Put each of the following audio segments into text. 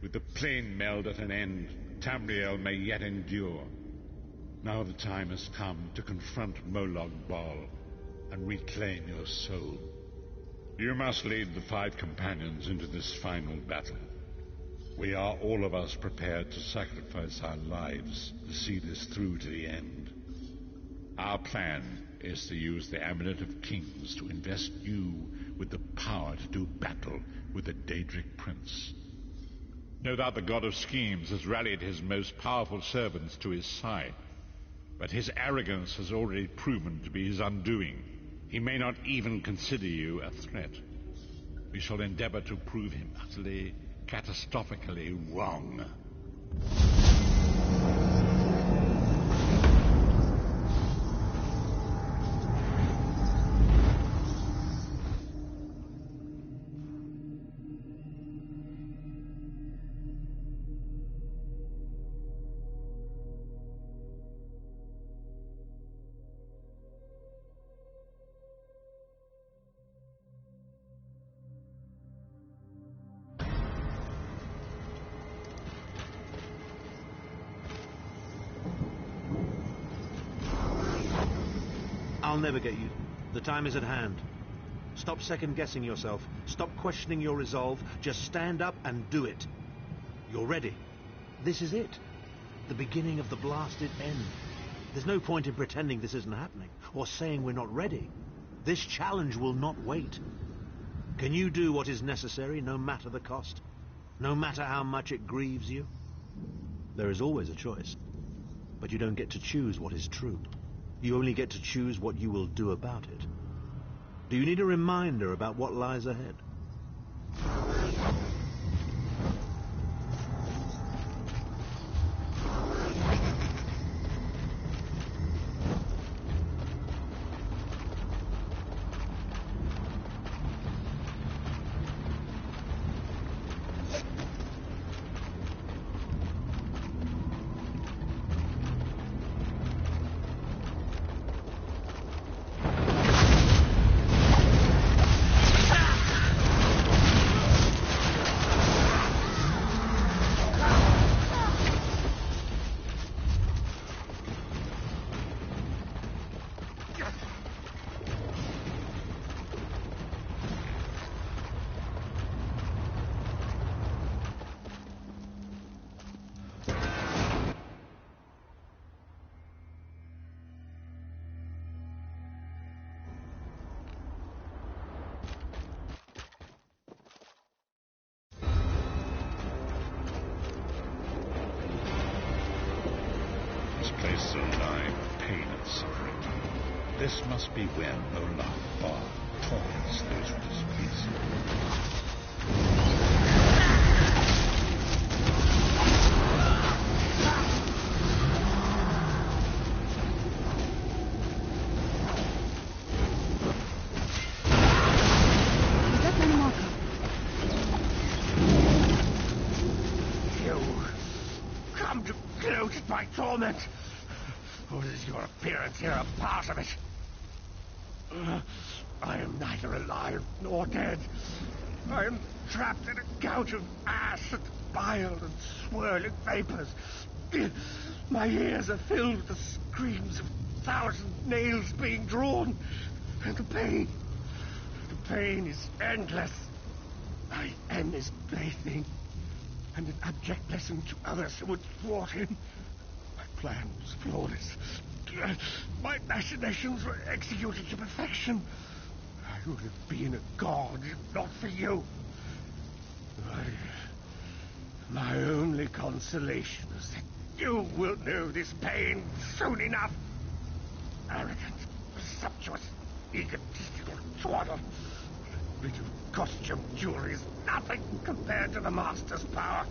With the plane meld at an end, Tamriel may yet endure. Now the time has come to confront Molag Bal and reclaim your soul. You must lead the 5 companions into this final battle. We are all of us prepared to sacrifice our lives to see this through to the end. Our plan is to use the Amulet of Kings to invest you with the power to do battle with the Daedric Prince. No doubt the God of Schemes has rallied his most powerful servants to his side, but his arrogance has already proven to be his undoing. He may not even consider you a threat. We shall endeavor to prove him utterly, catastrophically wrong. I'll never get you. The time is at hand. Stop second-guessing yourself. Stop questioning your resolve. Just stand up and do it. You're ready. This is it. The beginning of the blasted end. There's no point in pretending this isn't happening, or saying we're not ready. This challenge will not wait. Can you do what is necessary, no matter the cost? No matter how much it grieves you? There is always a choice. But you don't get to choose what is true. You only get to choose what you will do about it. Do you need a reminder about what lies ahead? Place so alive with pain and suffering. This must be where Molag Bal torments those who displease him. Is that my marker? You come to gloat at my torment. Or is your appearance here a part of it? I am neither alive nor dead. I am trapped in a gout of ash and bile and swirling vapors. My ears are filled with the screams of 1,000 nails being drawn. And the pain is endless. My end is bathing, and an abject lesson to others who would thwart him. My plan was flawless. My machinations were executed to perfection. I would have been a god if not for you. My only consolation is that you will know this pain soon enough. Arrogant, presumptuous, egotistical twaddle. That bit of costume jewelry is nothing compared to the Master's power.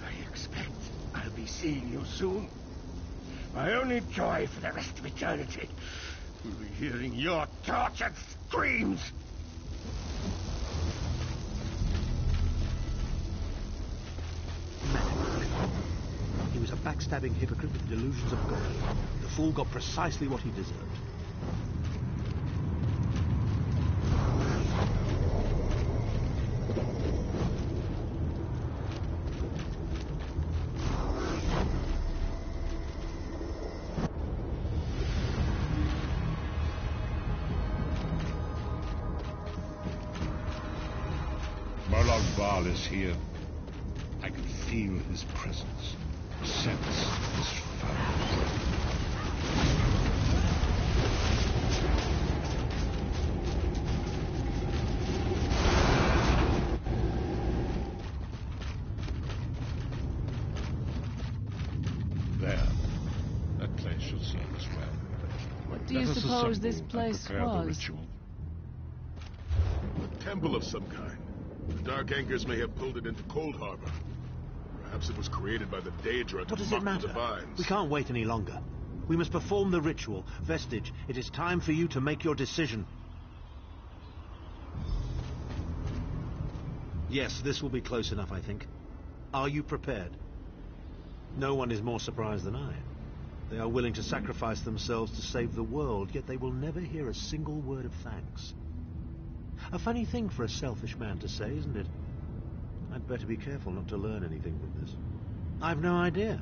I expect I'll be seeing you soon. My only joy for the rest of eternity will be hearing your tortured screams. He was a backstabbing hypocrite with delusions of God. The fool got precisely what he deserved. Baal is here. I can feel his presence, sense his foe. There. That place should serve us well. What do you Let us suppose this assemble place and prepare the was? ritual. A temple of some kind. The Dark Anchors may have pulled it into Cold Harbor. Perhaps it was created by the Daedra to What does mock it matter? the divines. We can't wait any longer. We must perform the ritual. Vestige, it is time for you to make your decision. Yes, this will be close enough, I think. Are you prepared? No one is more surprised than I. They are willing to sacrifice themselves to save the world, yet they will never hear a single word of thanks. A funny thing for a selfish man to say, isn't it? I'd better be careful not to learn anything from this. I've no idea.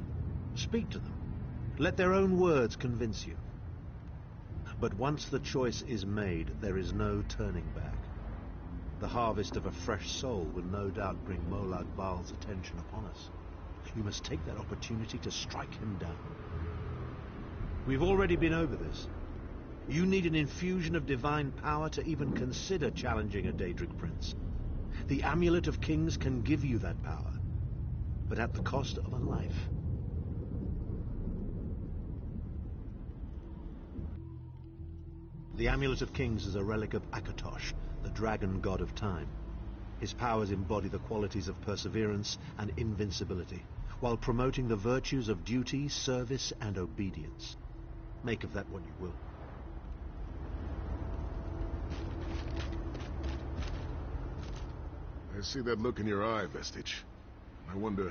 Speak to them. Let their own words convince you. But once the choice is made, there is no turning back. The harvest of a fresh soul will no doubt bring Molag Bal's attention upon us. You must take that opportunity to strike him down. We've already been over this. You need an infusion of divine power to even consider challenging a Daedric prince. The Amulet of Kings can give you that power, but at the cost of a life. The Amulet of Kings is a relic of Akatosh, the dragon god of time. His powers embody the qualities of perseverance and invincibility, while promoting the virtues of duty, service, and obedience. Make of that what you will. I see that look in your eye, Vestige. I wonder,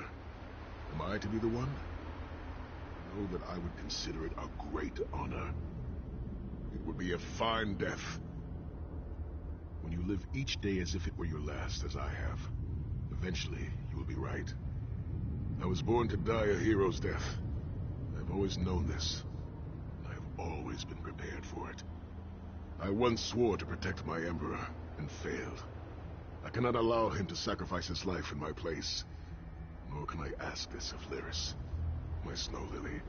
am I to be the one? Know that I would consider it a great honor. It would be a fine death. When you live each day as if it were your last, as I have, eventually you will be right. I was born to die a hero's death. I've always known this. I have always been prepared for it. I once swore to protect my Emperor, and failed. I cannot allow him to sacrifice his life in my place. Nor can I ask this of Lyris, my snow lily.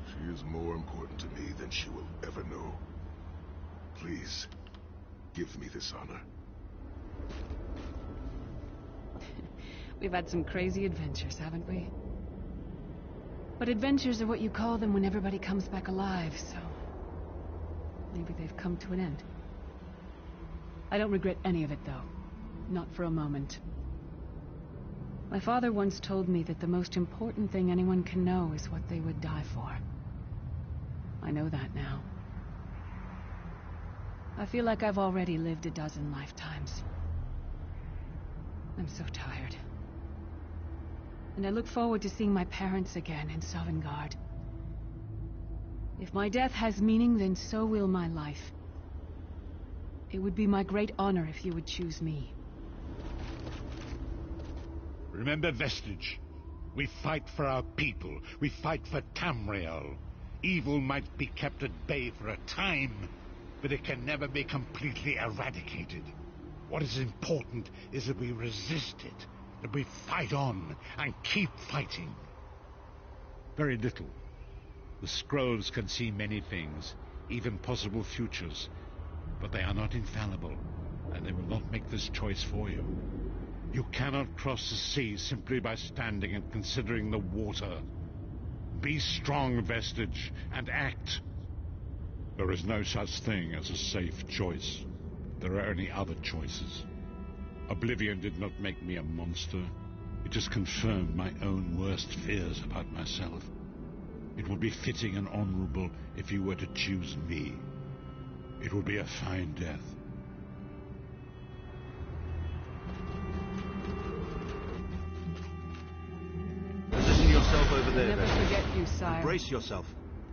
She is more important to me than she will ever know. Please, give me this honor. We've had some crazy adventures, haven't we? But adventures are what you call them when everybody comes back alive, so... maybe they've come to an end. I don't regret any of it, though. Not for a moment. My father once told me that the most important thing anyone can know is what they would die for. I know that now. I feel like I've already lived a dozen lifetimes. I'm so tired. And I look forward to seeing my parents again in Sovngarde. If my death has meaning, then so will my life. It would be my great honor if you would choose me. Remember, Vestige. We fight for our people. We fight for Tamriel. Evil might be kept at bay for a time, but it can never be completely eradicated. What is important is that we resist it, that we fight on and keep fighting. Very little. The scrolls can see many things, even possible futures, but they are not infallible, and they will not make this choice for you. You cannot cross the sea simply by standing and considering the water. Be strong, Vestige, and act. There is no such thing as a safe choice. There are only other choices. Oblivion did not make me a monster. It just confirmed my own worst fears about myself. It would be fitting and honorable if you were to choose me. It would be a fine death. Position yourself over there, Never Vestige. forget you, sire. Brace yourself.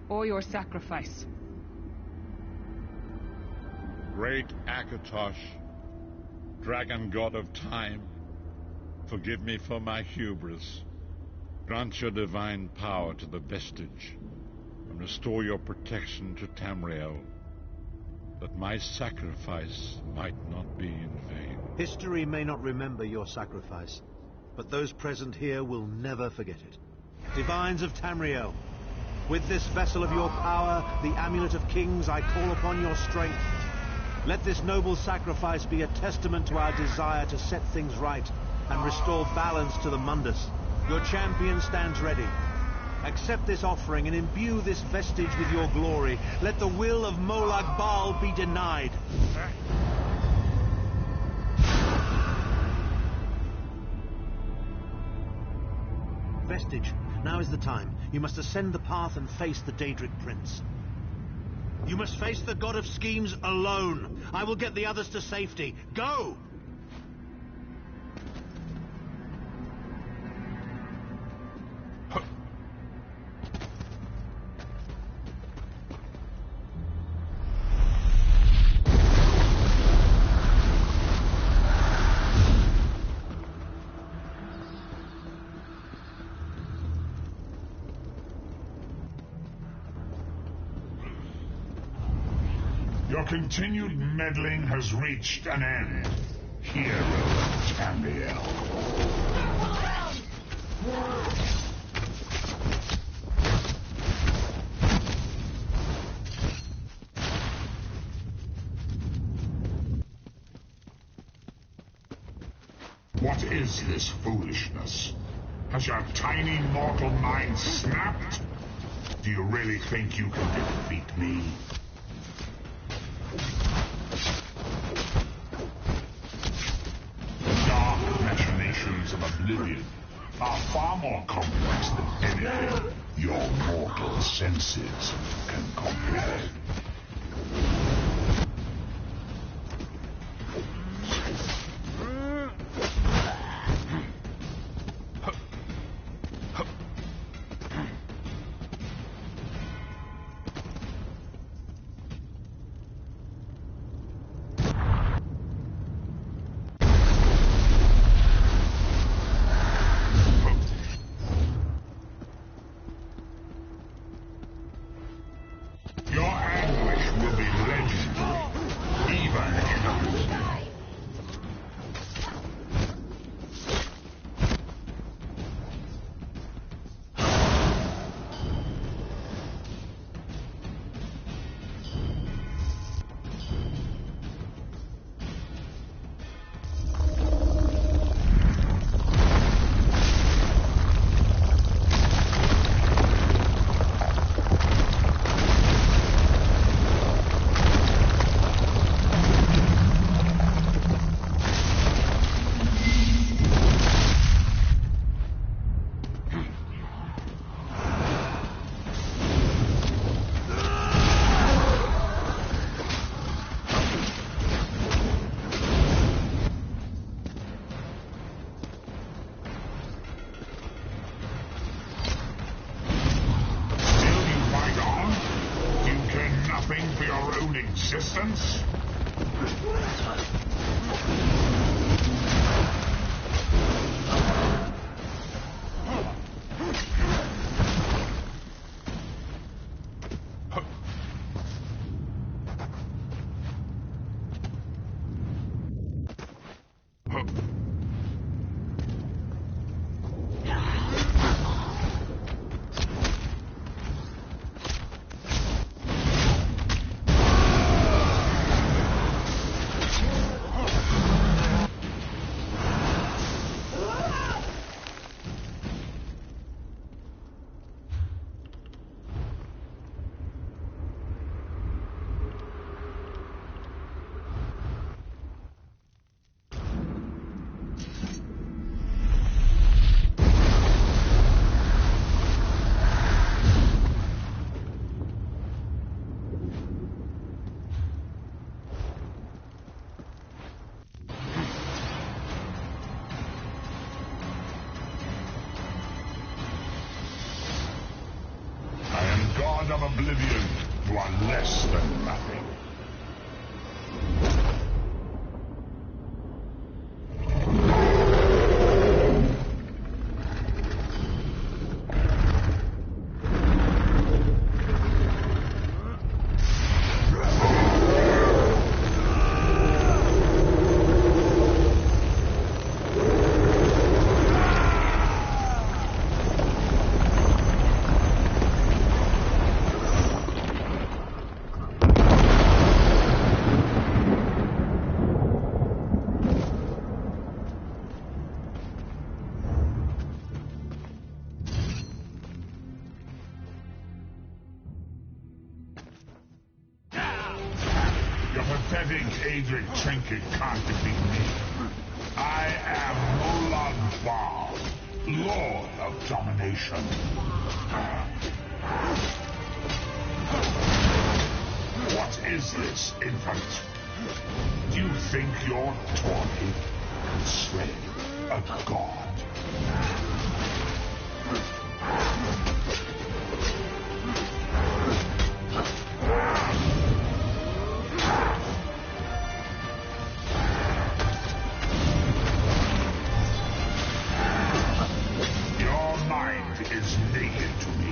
Or your sacrifice. Great Akatosh, dragon god of time, forgive me for my hubris. Grant your divine power to the Vestige, and restore your protection to Tamriel. that my sacrifice might not be in vain. History may not remember your sacrifice, but those present here will never forget it. Divines of Tamriel, with this vessel of your power, the Amulet of Kings, I call upon your strength. Let this noble sacrifice be a testament to our desire to set things right and restore balance to the Mundus. Your champion stands ready. Accept this offering and imbue this vestige with your glory. Let the will of Molag Bal be denied. Vestige, now is the time. You must ascend the path and face the Daedric Prince. You must face the God of Schemes alone. I will get the others to safety. Go! Your continued meddling has reached an end, hero of Tamriel. What is this foolishness? Has your tiny mortal mind snapped? Do you really think you can defeat me? The dark machinations of oblivion are far more complex than anything your mortal senses can comprehend. For your own existence? God of Oblivion, you are less than nothing. Daedric trinket can't defeat me. I am Molag Bal, Lord of Domination. What is this, infant? Do you think your toy can slay a god? Your mind is naked to me.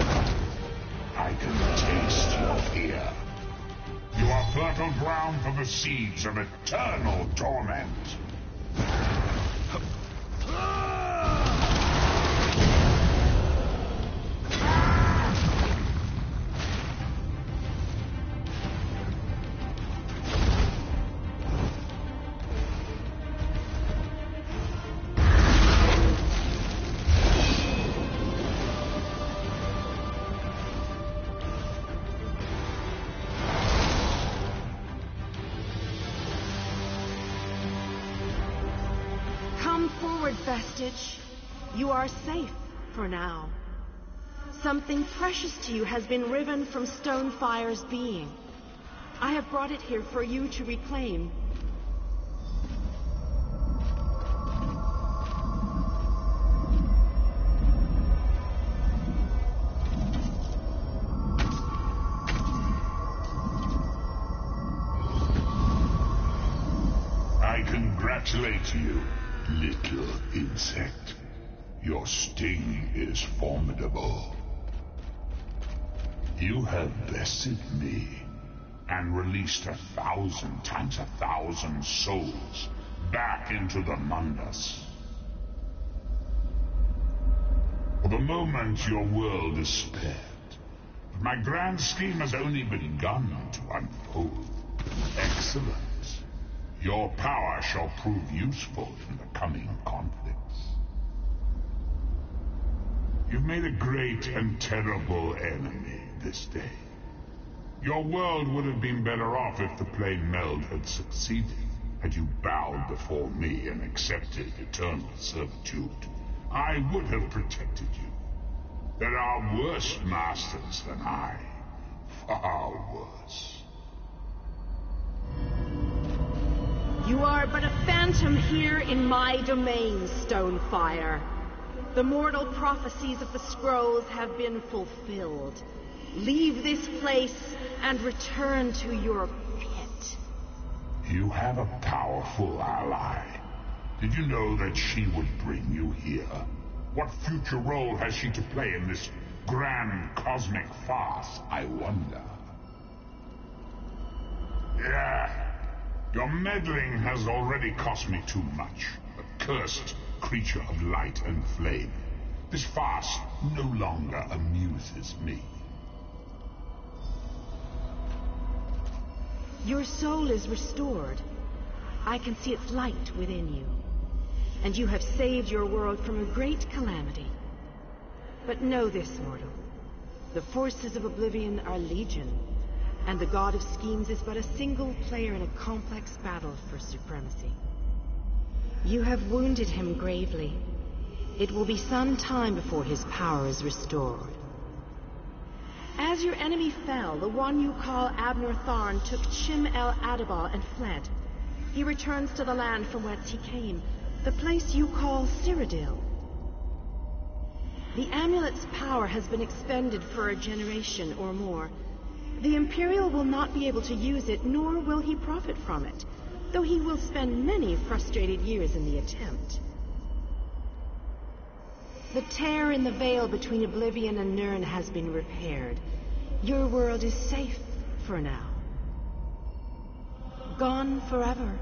I can taste your fear. You are fertile ground for the seeds of eternal torment. Come forward, Vestige. You are safe for now. Something precious to you has been riven from Stonefire's being. I have brought it here for you to reclaim. I congratulate you, little insect. Your sting is formidable. You have bested me and released 1,000 times 1,000 souls back into the Mundus. For the moment, your world is spared. But my grand scheme has only begun to unfold. Excellent. Your power shall prove useful in the coming conflicts. You've made a great and terrible enemy this day. Your world would have been better off if the plane meld had succeeded, had you bowed before me and accepted eternal servitude. I would have protected you. There are worse masters than I. Far worse. You are but a phantom here in my domain, Stonefire. The mortal prophecies of the scrolls have been fulfilled. Leave this place and return to your pit. You have a powerful ally. Did you know that she would bring you here? What future role has she to play in this grand cosmic farce, I wonder? Yeah. Your meddling has already cost me too much. A cursed creature of light and flame. This farce no longer amuses me. Your soul is restored. I can see its light within you. And you have saved your world from a great calamity. But know this, mortal. The forces of Oblivion are legion. And the God of Schemes is but a single player in a complex battle for supremacy. You have wounded him gravely. It will be some time before his power is restored. As your enemy fell, the one you call Abner Tharn took Chim El Adabal and fled. He returns to the land from whence he came, the place you call Cyrodiil. The amulet's power has been expended for a generation or more. The Imperial will not be able to use it, nor will he profit from it, though he will spend many frustrated years in the attempt. The tear in the veil between Oblivion and Nirn has been repaired. Your world is safe for now. Gone forever,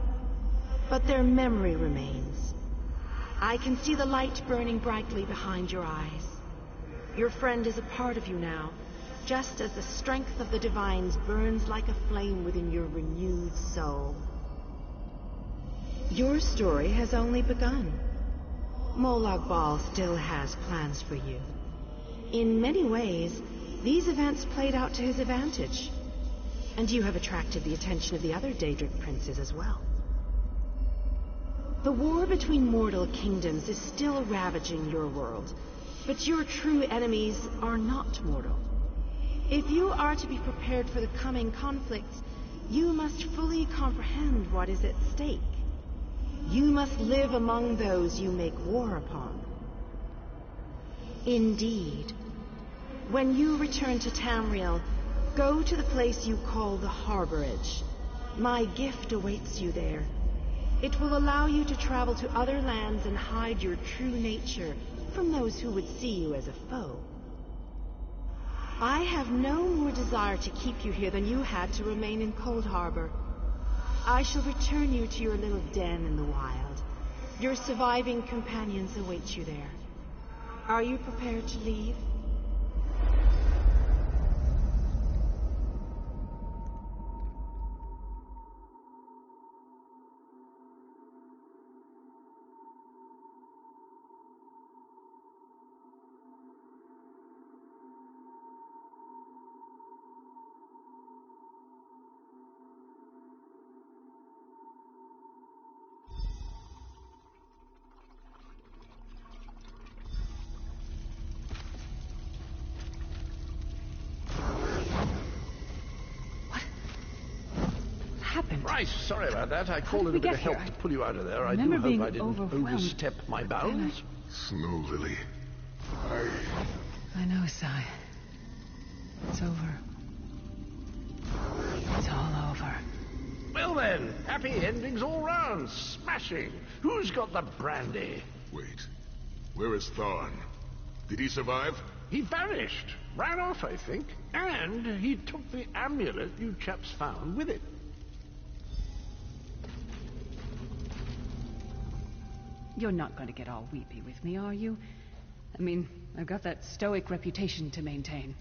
but their memory remains. I can see the light burning brightly behind your eyes. Your friend is a part of you now, just as the strength of the Divines burns like a flame within your renewed soul. Your story has only begun. Molag Bal still has plans for you. In many ways, these events played out to his advantage. And you have attracted the attention of the other Daedric princes as well. The war between mortal kingdoms is still ravaging your world, but your true enemies are not mortal. If you are to be prepared for the coming conflicts, you must fully comprehend what is at stake. You must live among those you make war upon. Indeed. When you return to Tamriel, go to the place you call the Harborage. My gift awaits you there. It will allow you to travel to other lands and hide your true nature from those who would see you as a foe. I have no more desire to keep you here than you had to remain in Cold Harbor. I shall return you to your little den in the wild. Your surviving companions await you there. Are you prepared to leave? Right, sorry about that. I called in a bit of help to pull you out of there. I do hope I didn't overstep my bounds. Snow Lily. I know, Sai. It's over. It's all over. Well then, happy endings all round. Smashing. Who's got the brandy? Wait. Where is Thorn? Did he survive? He vanished. Ran off, I think. And he took the amulet you chaps found with it. You're not going to get all weepy with me, are you? I mean, I've got that stoic reputation to maintain.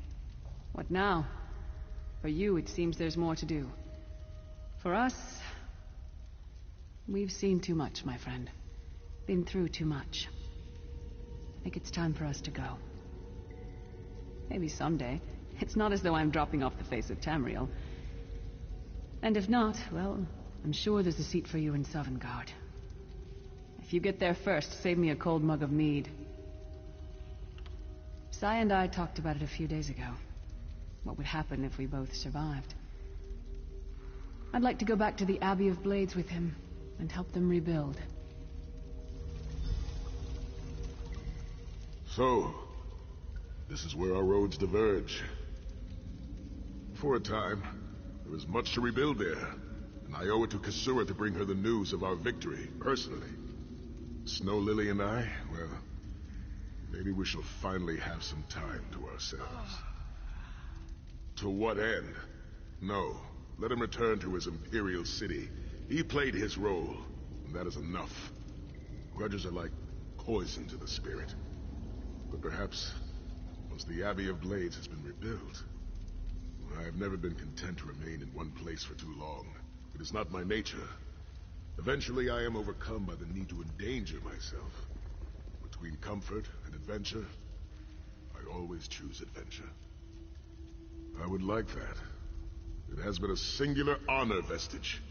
What now? For you, it seems there's more to do. For us, we've seen too much, my friend. Been through too much. I think it's time for us to go. Maybe someday. It's not as though I'm dropping off the face of Tamriel. And if not, well, I'm sure there's a seat for you in Sovngarde. If you get there first, save me a cold mug of mead. Sai and I talked about it a few days ago. What would happen if we both survived. I'd like to go back to the Abbey of Blades with him and help them rebuild. So, this is where our roads diverge. For a time, there was much to rebuild there, and I owe it to Kasura to bring her the news of our victory, personally. Snow Lily and I, well, maybe we shall finally have some time to ourselves. To what end? No. Let him return to his imperial city. He played his role, and that is enough. Grudges are like poison to the spirit. But perhaps, once the Abbey of Blades has been rebuilt, I have never been content to remain in one place for too long. It is not my nature. Eventually, I am overcome by the need to endanger myself. Between comfort and adventure, I always choose adventure. I would like that. It has been a singular honor, Vestige.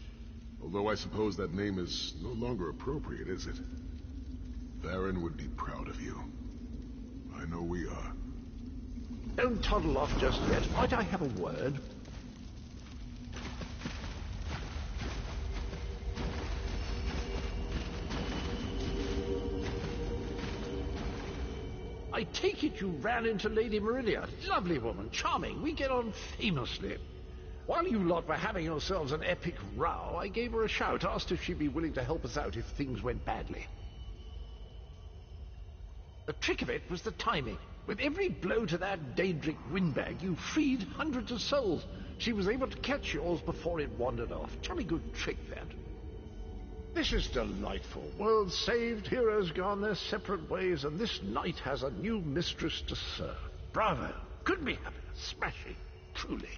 Although I suppose that name is no longer appropriate, is it? Varen would be proud of you. I know we are. Don't toddle off just yet. Might I have a word? I take it you ran into Lady Meridia. Lovely woman, charming. We get on famously. While you lot were having yourselves an epic row, I gave her a shout, asked if she'd be willing to help us out if things went badly. The trick of it was the timing. With every blow to that Daedric windbag, you freed hundreds of souls. She was able to catch yours before it wandered off. Jolly good trick, that. This is delightful. World saved, heroes gone their separate ways, and this knight has a new mistress to serve. Bravo. Couldn't be happier. Smashing. Truly.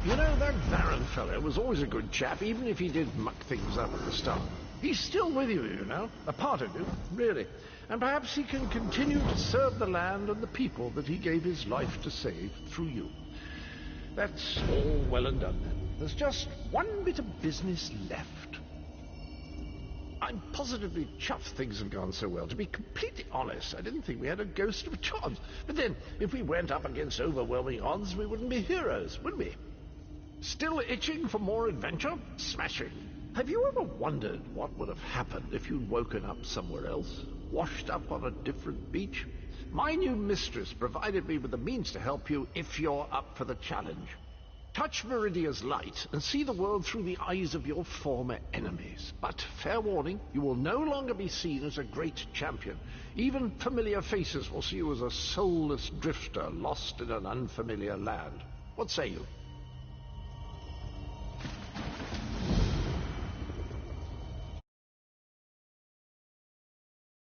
You know, that Varen fellow was always a good chap, even if he did muck things up at the start. He's still with you, you know, a part of you, really. And perhaps he can continue to serve the land and the people that he gave his life to save through you. That's all well and done then. There's just one bit of business left. I'm positively chuffed things have gone so well. To be completely honest, I didn't think we had a ghost of a chance. But then, if we went up against overwhelming odds, we wouldn't be heroes, would we? Still itching for more adventure? Smashing. Have you ever wondered what would have happened if you'd woken up somewhere else? Washed up on a different beach? My new mistress provided me with the means to help you if you're up for the challenge. Touch Meridia's light and see the world through the eyes of your former enemies. But, fair warning, you will no longer be seen as a great champion. Even familiar faces will see you as a soulless drifter lost in an unfamiliar land. What say you?